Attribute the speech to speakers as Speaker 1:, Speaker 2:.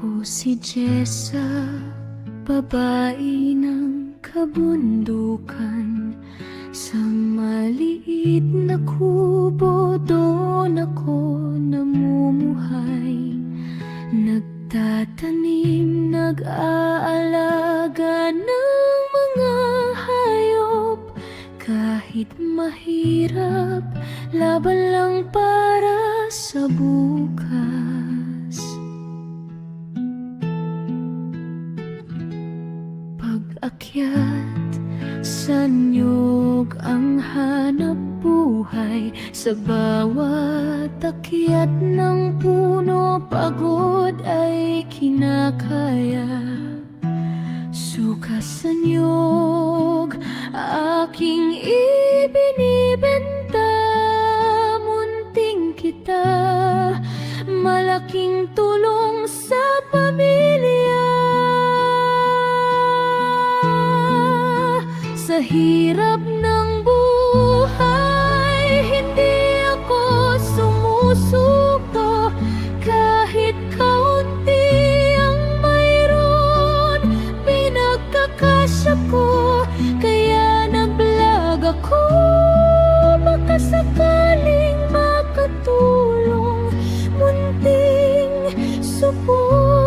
Speaker 1: Ako si Jessa, babae ng kabundukan. Sa maliit na kubo doon ako namumuhay. Nagtatanim, nag-aalaga ng mga hayop. Kahit mahirap, laban lang para sa bukas. Pag-akyat sa niyog ang hanap buhay. Sa bawat akyat ng puno, pagod ay kinakaya. Suka sa niyog aking ibinibenta. Munting kita, malaking tulong sa pamilya. Sa hirap ng buhay, hindi ako sumusuko. Kahit kaunti ang mayroon, pinagkakasya ko. Kaya nag-vlog ako, baka sakaling makatulong. Munting support